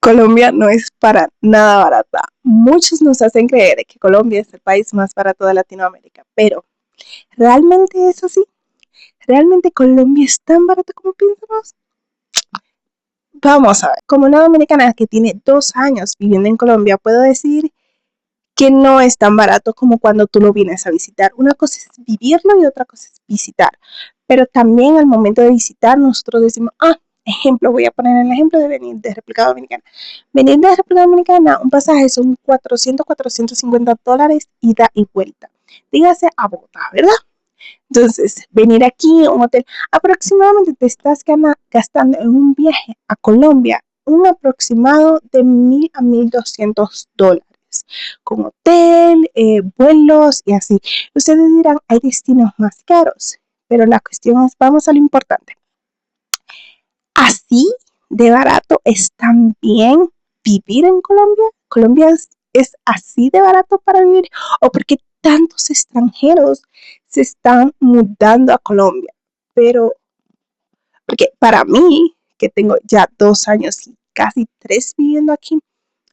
Colombia no es para nada barata. Muchos nos hacen creer que Colombia es el país más barato de Latinoamérica, pero ¿realmente es así? ¿Realmente Colombia es tan barato como pensamos? Vamos a ver, como una dominicana que tiene 2 años viviendo en Colombia, puedo decir que no es tan barato como cuando tú lo vienes a visitar. Una cosa es vivirlo y otra cosa es visitar. Pero también al momento de visitar, nosotros decimos, ejemplo, voy a poner el ejemplo de venir de República Dominicana. Venir de República Dominicana, un pasaje son 450 dólares ida y vuelta. Dígase a Bogotá, ¿verdad? Entonces, venir aquí a un hotel, aproximadamente te estás gastando en un viaje a Colombia un aproximado de 1,000 a 1,200 dólares, con hotel, vuelos y así. Ustedes dirán, hay destinos más caros, pero la cuestión es, vamos a lo importante. Así de barato es también vivir en Colombia. Colombia es así de barato para vivir, o porque tantos extranjeros se están mudando a Colombia. Pero, porque para mí, que tengo ya 2 años y casi 3 viviendo aquí,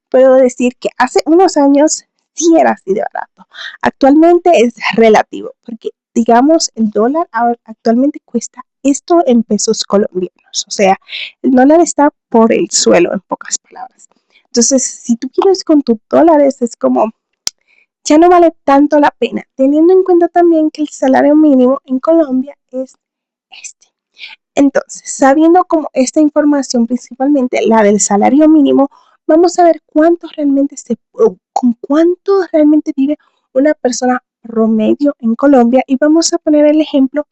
puedo decir que hace unos años sí era así de barato. Actualmente es relativo, porque digamos el dólar actualmente cuesta esto en pesos colombianos. O sea, el dólar está por el suelo, en pocas palabras. Entonces, si tú quieres con tus dólares, es como, ya no vale tanto la pena, teniendo en cuenta también que el salario mínimo en Colombia es este. Entonces, sabiendo como esta información, principalmente la del salario mínimo, vamos a ver con cuánto realmente vive una persona promedio en Colombia y vamos a poner el ejemplo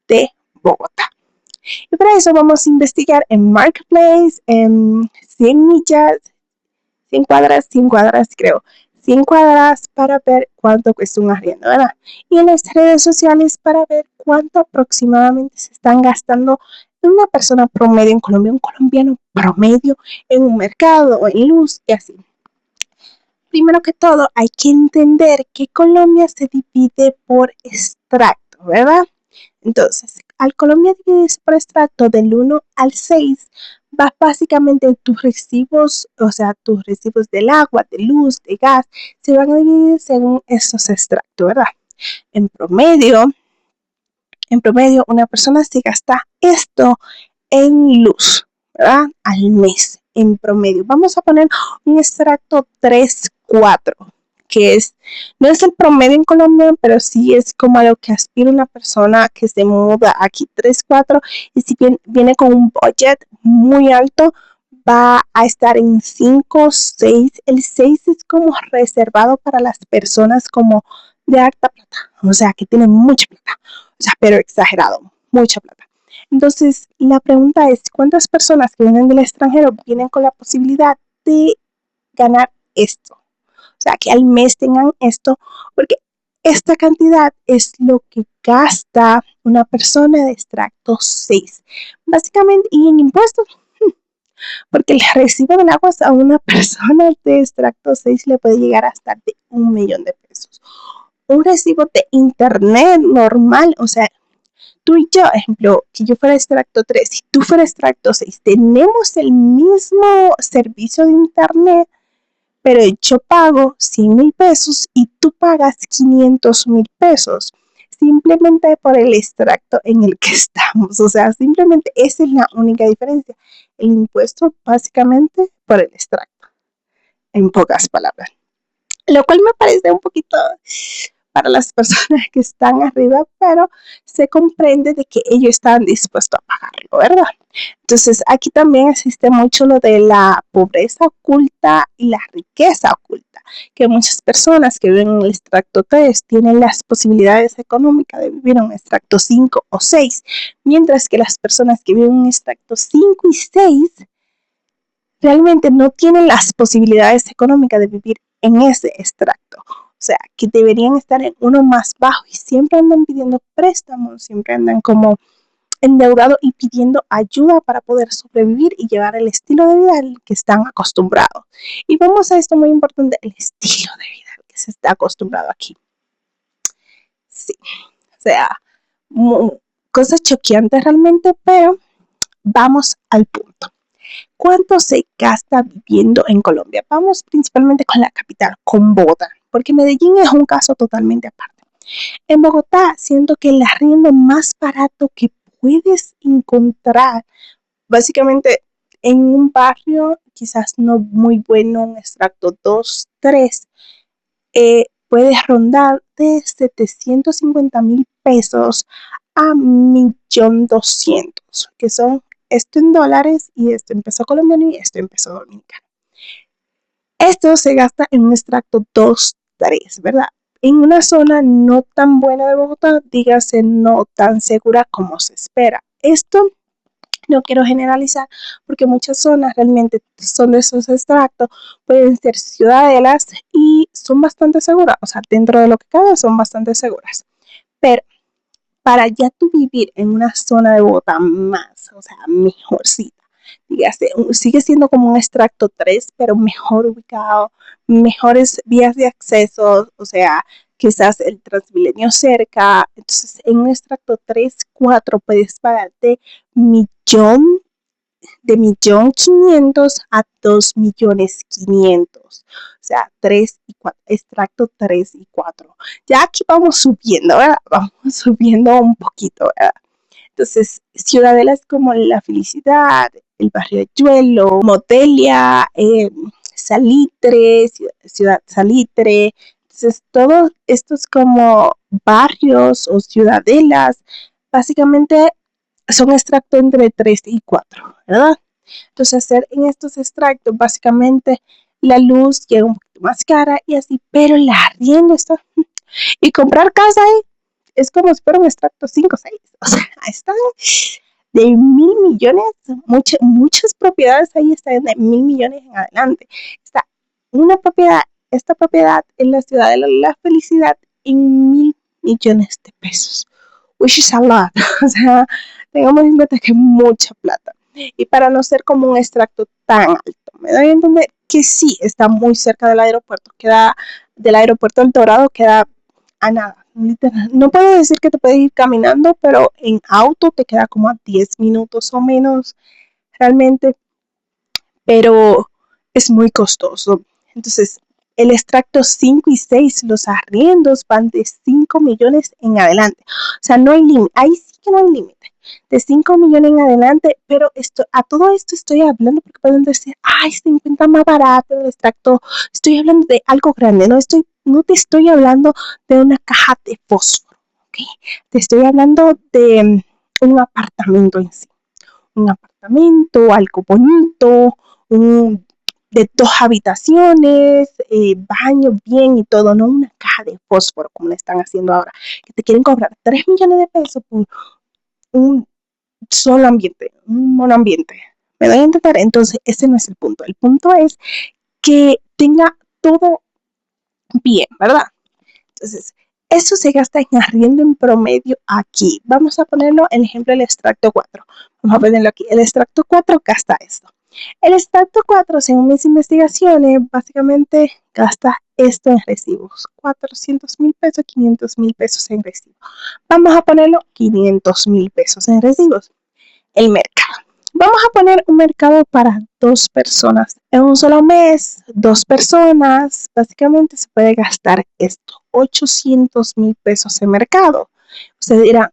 de Bogotá. Y para eso vamos a investigar en Marketplace, en 100 millas, 100 cuadras creo, 100 cuadras para ver cuánto cuesta un arriendo, ¿verdad? Y en las redes sociales para ver cuánto aproximadamente se están gastando una persona promedio en Colombia, un colombiano promedio en un mercado, en luz y así. Primero que todo, hay que entender que Colombia se divide por extracto, ¿verdad? Entonces, al Colombia dividirse por extracto del 1 al 6, va básicamente tus recibos, o sea, tus recibos del agua, de luz, de gas, se van a dividir según esos extractos, ¿verdad? En promedio, en promedio, una persona se gasta esto en luz, ¿verdad? Al mes, en promedio. Vamos a poner un extracto 3-4, que no es el promedio en Colombia, pero sí es como a lo que aspira una persona que se muda aquí 3-4, y si bien viene con un budget muy alto, va a estar en 5-6. El 6 es como reservado para las personas como de alta plata, o sea, que tienen mucha plata, o sea, pero exagerado, mucha plata. Entonces, la pregunta es, ¿cuántas personas que vienen del extranjero vienen con la posibilidad de ganar esto? O sea, que al mes tengan esto, porque esta cantidad es lo que gasta una persona de extracto 6. Básicamente, y en impuestos, porque el recibo del agua a una persona de extracto 6 le puede llegar hasta de 1 millón de pesos. Un recibo de internet normal, o sea, tú y yo, ejemplo, que yo fuera extracto 3 y tú fueras extracto 6, tenemos el mismo servicio de internet, pero yo pago 100,000 pesos y tú pagas 500,000 pesos, simplemente por el extracto en el que estamos. O sea, simplemente esa es la única diferencia. El impuesto básicamente por el extracto, en pocas palabras. Lo cual me parece un poquito para las personas que están arriba, pero se comprende de que ellos están dispuestos a pagarlo, ¿verdad? Entonces, aquí también existe mucho lo de la pobreza oculta y la riqueza oculta, que muchas personas que viven en el extracto 3 tienen las posibilidades económicas de vivir en un extracto 5 o 6, mientras que las personas que viven en extracto 5 y 6 realmente no tienen las posibilidades económicas de vivir en ese extracto. O sea, que deberían estar en uno más bajo y siempre andan pidiendo préstamos, siempre andan como endeudados y pidiendo ayuda para poder sobrevivir y llevar el estilo de vida al que están acostumbrados. Y vamos a esto muy importante, el estilo de vida al que se está acostumbrado aquí. Sí, o sea, cosas choqueantes realmente, pero vamos al punto. ¿Cuánto se gasta viviendo en Colombia? Vamos principalmente con la capital, con Bogotá, porque Medellín es un caso totalmente aparte. En Bogotá, siento que el arriendo más barato que puedes encontrar, básicamente en un barrio quizás no muy bueno, un extracto 2, 3, puedes rondar de 750,000 pesos a 1,200,000, que son esto en dólares y esto en peso colombiano y esto en peso dominicano. Esto se gasta en un extracto 2, 3, ¿verdad? En una zona no tan buena de Bogotá, dígase no tan segura como se espera. Esto no quiero generalizar porque muchas zonas realmente son de esos extractos, pueden ser ciudadelas y son bastante seguras, o sea, dentro de lo que cabe son bastante seguras. Pero para ya tú vivir en una zona de Bogotá más, o sea, mejorcita, dígase, sigue siendo como un extracto 3, pero mejor ubicado, mejores vías de acceso, o sea, quizás el Transmilenio cerca. Entonces, en un extracto 3, 4 puedes pagarte millón de 1,500,000 a 2,500,000. O sea, 3 y 4, extracto 3 y 4. Ya aquí vamos subiendo, ¿verdad? Vamos subiendo un poquito, ¿verdad? Entonces, ciudadelas como La Felicidad, el barrio de Yuelo, Motelia, Salitre, Ciudad Salitre. Entonces, todos estos como barrios o ciudadelas, básicamente son extractos entre 3 y 4, ¿verdad? Entonces, hacer en estos extractos, básicamente la luz llega un poquito más cara y así, pero el arriendo está. Y comprar casa ahí es como si fuera un extracto 5 o 6. O sea, están de 1,000,000,000. Muchas propiedades ahí están de 1,000,000,000 en adelante. Está una propiedad, esta propiedad en la ciudad de La Felicidad en 1,000,000,000 de pesos, which is a lot. O sea, tengamos en cuenta que es mucha plata. Y para no ser como un extracto tan alto, me doy a entender que sí está muy cerca del aeropuerto, queda del aeropuerto del Dorado, queda a nada. No puedo decir que te puedes ir caminando, pero en auto te queda como a 10 minutos o menos realmente, pero es muy costoso. Entonces, el extracto 5 y 6, los arriendos van de 5 millones en adelante. O sea, no hay límite. Ahí sí que no hay límite. De 5 millones en adelante, pero a todo esto estoy hablando porque pueden decir, ay, se encuentra más barato el extracto. Estoy hablando de algo grande, no te estoy hablando de una caja de fósforo, ¿ok? Te estoy hablando de un apartamento en sí. Un apartamento, algo bonito, de 2 habitaciones, baño bien y todo, no una caja de fósforo como le están haciendo ahora, que te quieren cobrar 3 millones de pesos por un solo ambiente, un monoambiente. ¿Me doy a entender? Entonces, ese no es el punto. El punto es que tenga todo bien, ¿verdad? Entonces, eso se gasta en arriendo en promedio aquí. Vamos a ponerlo en el ejemplo del extracto 4. Vamos a ponerlo aquí. El extracto 4 gasta esto. El extracto 4, según mis investigaciones, básicamente gasta esto en recibos. 400,000 pesos, 500,000 pesos en recibos. Vamos a ponerlo 500,000 pesos en recibos. El mercado. Vamos a poner un mercado para 2 personas. En un solo mes, 2 personas, básicamente se puede gastar esto, 800,000 pesos en mercado. Usted dirá,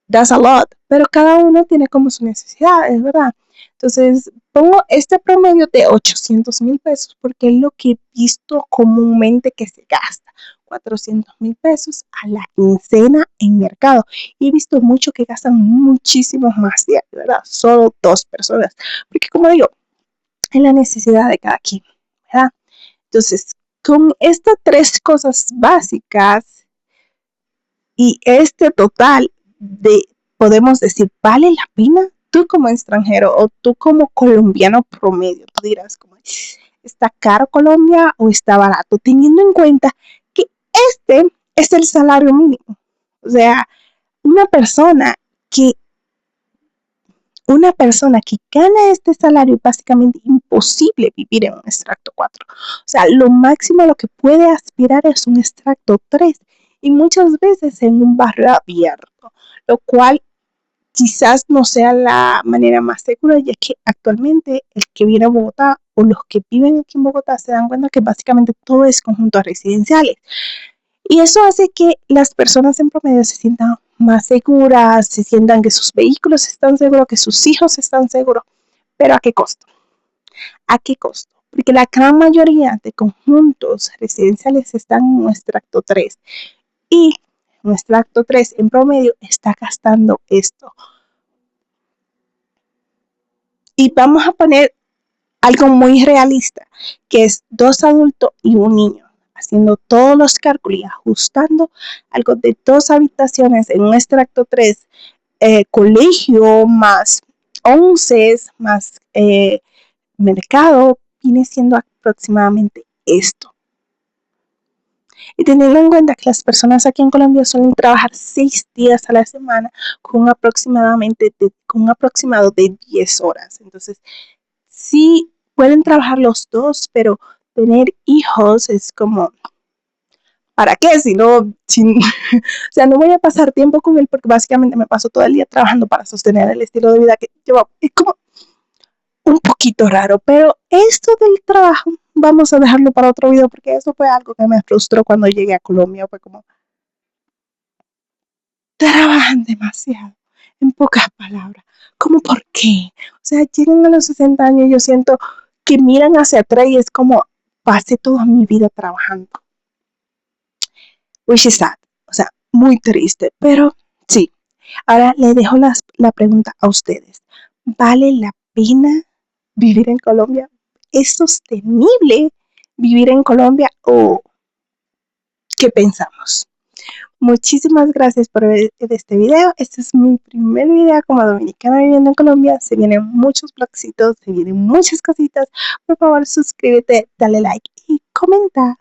that's a lot, pero cada uno tiene como su necesidad, es verdad. Entonces, pongo este promedio de 800,000 pesos porque es lo que he visto comúnmente que se gasta. 400,000 pesos a la quincena en mercado. Y he visto mucho que gastan muchísimo más de ¿verdad? Solo 2 personas. Porque como digo, es la necesidad de cada quien, ¿verdad? Entonces, con estas 3 cosas básicas y este total de, podemos decir, ¿vale la pena? Tú como extranjero o tú como colombiano promedio, tú dirás, como, ¿está caro Colombia o está barato? Teniendo en cuenta que este es el salario mínimo. O sea, una persona que una persona que gana este salario es básicamente imposible vivir en un extracto 4. O sea, lo máximo a lo que puede aspirar es un extracto 3 y muchas veces en un barrio abierto, lo cual quizás no sea la manera más segura, ya que actualmente el que viene a Bogotá o los que viven aquí en Bogotá se dan cuenta que básicamente todo es conjuntos residenciales. Y eso hace que las personas en promedio se sientan más seguras, se sientan que sus vehículos están seguros, que sus hijos están seguros. Pero ¿a qué costo? ¿A qué costo? Porque la gran mayoría de conjuntos residenciales están en nuestro acto 3 y nuestro acto 3 en promedio está gastando esto. Y vamos a poner algo muy realista, que es 2 adultos y un niño, haciendo todos los cálculos y ajustando algo de 2 habitaciones en nuestro acto 3, colegio más 11 más mercado, viene siendo aproximadamente esto. Y teniendo en cuenta que las personas aquí en Colombia suelen trabajar 6 días a la semana con un aproximado de 10 horas. Entonces, sí pueden trabajar los dos, pero tener hijos es como, ¿para qué? Si no, o sea, no voy a pasar tiempo con él porque básicamente me paso todo el día trabajando para sostener el estilo de vida que llevo. Es como un poquito raro, pero esto del trabajo vamos a dejarlo para otro video porque eso fue algo que me frustró cuando llegué a Colombia. Fue como, trabajan demasiado, en pocas palabras. ¿Cómo por qué? O sea, llegan a los 60 años y yo siento que miran hacia atrás y es como, pasé toda mi vida trabajando. Which is sad. O sea, muy triste, pero sí. Ahora le dejo la pregunta a ustedes. ¿Vale la pena vivir en Colombia? ¿Es sostenible vivir en Colombia o qué pensamos? Muchísimas gracias por ver este video. Este es mi primer video como dominicana viviendo en Colombia. Se vienen muchos vlogcitos, se vienen muchas cositas. Por favor, suscríbete, dale like y comenta.